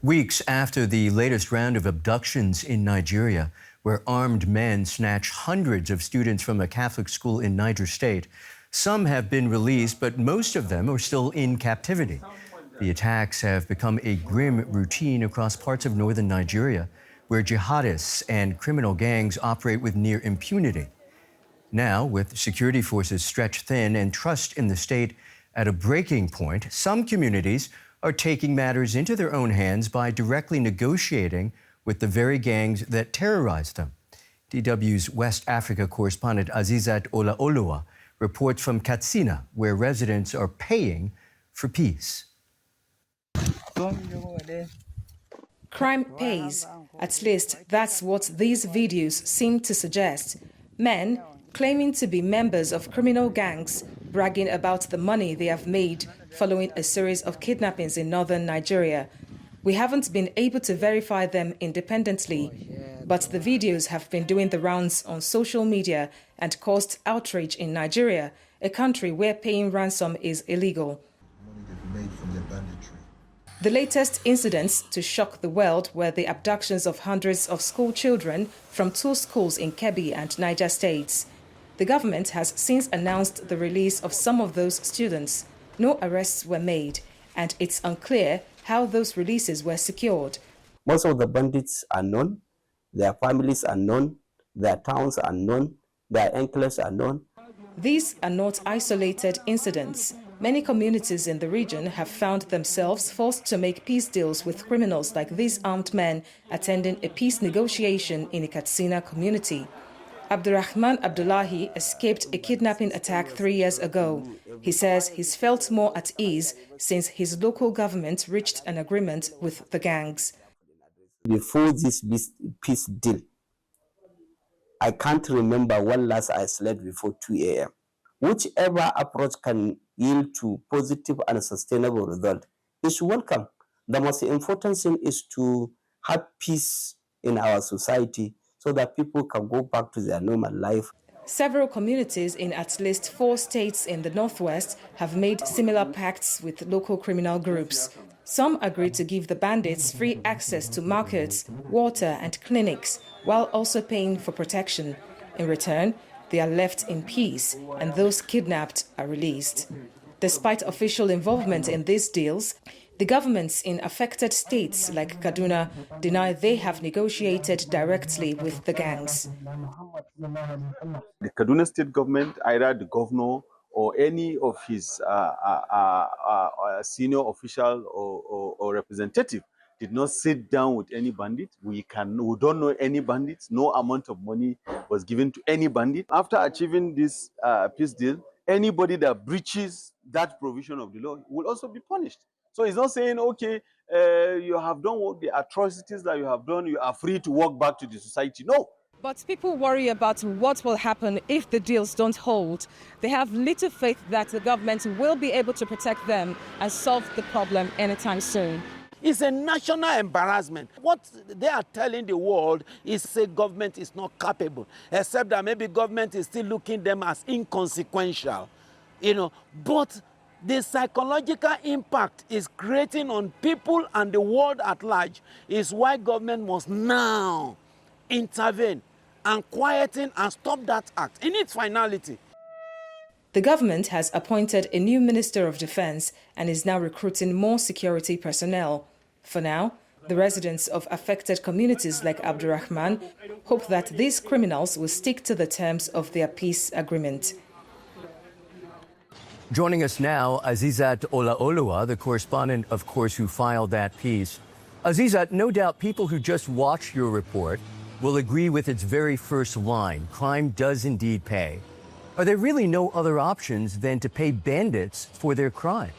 Weeks after the latest round of abductions in Nigeria, where armed men snatched hundreds of students from a Catholic school in Niger State, some have been released, but most of them are still in captivity. The attacks have become a grim routine across parts of northern Nigeria, where jihadists and criminal gangs operate with near impunity. Now, with security forces stretched thin and trust in the state at a breaking point, some communities are taking matters into their own hands by directly negotiating with the very gangs that terrorize them. DW's West Africa correspondent Azeezat Ola-oluwa reports from Katsina, where residents are paying for peace. Crime pays. At least that's what these videos seem to suggest. Men claiming to be members of criminal gangs, bragging about the money they have made following a series of kidnappings in northern Nigeria. We haven't been able to verify them independently, but the videos have been doing the rounds on social media and caused outrage in Nigeria, a country where paying ransom is illegal. The latest incidents to shock the world were the abductions of hundreds of school children from two schools in Kebbi and Niger States. The government has since announced the release of some of those students. No arrests were made, and it's unclear how those releases were secured. Most of the bandits are known, their families are known, their towns are known, their enclaves are known. These are not isolated incidents. Many communities in the region have found themselves forced to make peace deals with criminals like these armed men attending a peace negotiation in a Katsina community. Abdurrahman Abdullahi escaped a kidnapping attack 3 years ago. He says he's felt more at ease since his local government reached an agreement with the gangs. Before this peace deal, I can't remember when last I slept before 2 a.m. Whichever approach can yield to positive and sustainable result is welcome. The most important thing is to have peace in our society so that people can go back to their normal life. Several communities in at least 4 states in the northwest have made similar pacts with local criminal groups. Some agreed to give the bandits free access to markets, water and clinics, while also paying for protection. In return, they are left in peace and those kidnapped are released. Despite official involvement in these deals, the governments in affected states like Kaduna deny they have negotiated directly with the gangs. The Kaduna state government, either the governor or any of his senior official or representative, did not sit down with any bandit. We don't know any bandits. No amount of money was given to any bandit. After achieving this peace deal, anybody that breaches that provision of the law will also be punished. So it's not saying, okay, you have done the atrocities that you have done, you are free to walk back to the society. No. But people worry about what will happen if the deals don't hold. They have little faith that the government will be able to protect them and solve the problem anytime soon. It's a national embarrassment. What they are telling the world is say government is not capable, except that maybe government is still looking them as inconsequential, But the psychological impact is creating on people and the world at large is why government must now intervene and quieten and stop that act in its finality. The government has appointed a new Minister of Defense and is now recruiting more security personnel. For now, the residents of affected communities like Abdurrahman hope that these criminals will stick to the terms of their peace agreement. Joining us now, Azeezat Ola-oluwa, the correspondent, of course, who filed that piece. Azeezat, no doubt people who just watch your report will agree with its very first line: crime does indeed pay. Are there really no other options than to pay bandits for their crimes?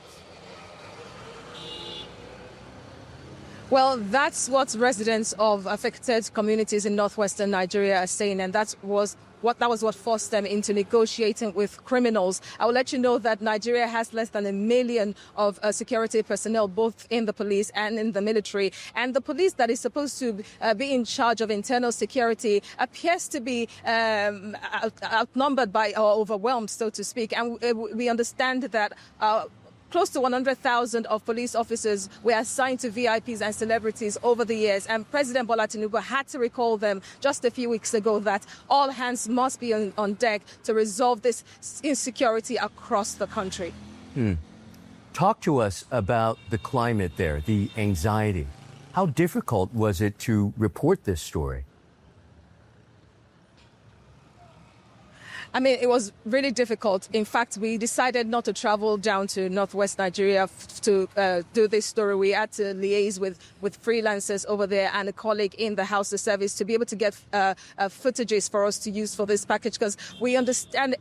Well, that's what residents of affected communities in northwestern Nigeria are saying, and that was what forced them into negotiating with criminals. I will let you know that Nigeria has less than 1 million of security personnel, both in the police and in the military. And the police that is supposed to be in charge of internal security appears to be outnumbered by or overwhelmed, so to speak. And we understand that close to 100,000 of police officers were assigned to VIPs and celebrities over the years. And President Bola Tinubu had to recall them just a few weeks ago that all hands must be on deck to resolve this insecurity across the country. Talk to us about the climate there, the anxiety. How difficult was it to report this story? I mean, it was really difficult. In fact, we decided not to travel down to northwest Nigeria to do this story. We had to liaise with freelancers over there and a colleague in the House of Service to be able to get footages for us to use for this package, because we understand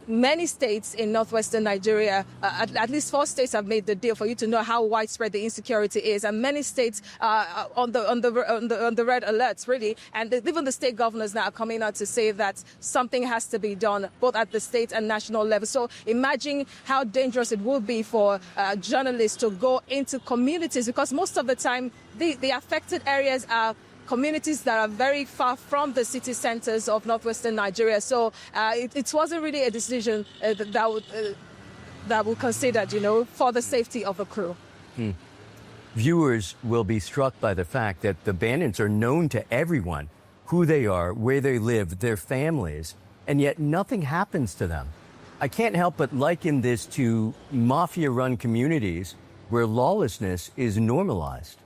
many states in northwestern Nigeria, at least 4 states have made the deal for you to know how widespread the insecurity is, and many states are on the red alerts, really. And even the state governors now are coming out to say that something has to be done both at the state and national level. So imagine how dangerous it would be for journalists to go into communities, because most of the time the affected areas are communities that are very far from the city centers of northwestern Nigeria. So it wasn't really a decision that we considered, for the safety of the crew. Viewers will be struck by the fact that the bandits are known to everyone, who they are, where they live, their families, and yet nothing happens to them. I can't help but liken this to mafia-run communities where lawlessness is normalized.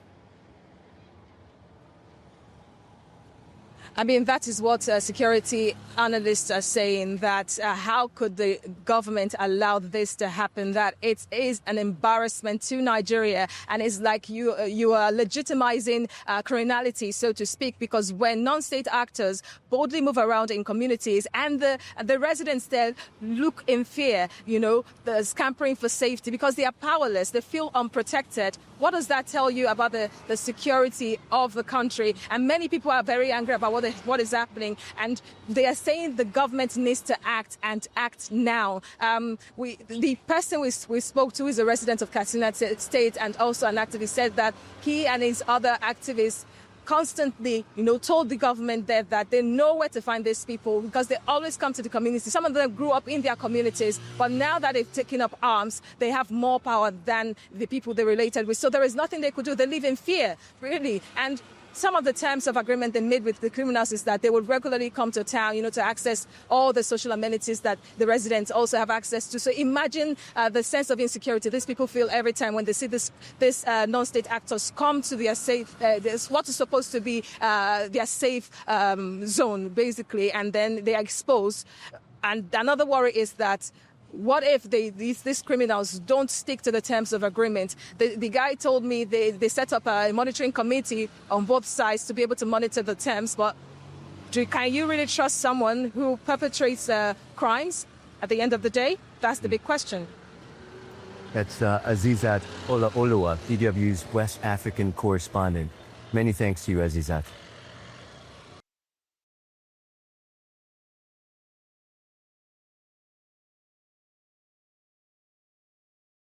I mean, that is what security analysts are saying, that how could the government allow this to happen, that it is an embarrassment to Nigeria, and it's like you are legitimizing criminality, so to speak, because when non-state actors boldly move around in communities and the residents there look in fear, they're scampering for safety because they are powerless, they feel unprotected. What does that tell you about the security of the country? And many people are very angry about what is happening, and they are saying the government needs to act and act now. The person we spoke to is a resident of Katsina State and also an activist, said that he and his other activists constantly, told the government that they know where to find these people because they always come to the community. Some of them grew up in their communities, but now that they've taken up arms, they have more power than the people they related with. So there is nothing they could do. They live in fear, really. And some of the terms of agreement they made with the criminals is that they would regularly come to town, to access all the social amenities that the residents also have access to. So imagine the sense of insecurity these people feel every time when they see this non-state actors come to their safe, what is supposed to be their safe zone, basically, and then they are exposed. And another worry is that what if these criminals don't stick to the terms of agreement? The guy told me they set up a monitoring committee on both sides to be able to monitor the terms, but can you really trust someone who perpetrates crimes at the end of the day? That's the big question. That's Azeezat Ola-oluwa, DW's West African correspondent. Many thanks to you, Azeezat.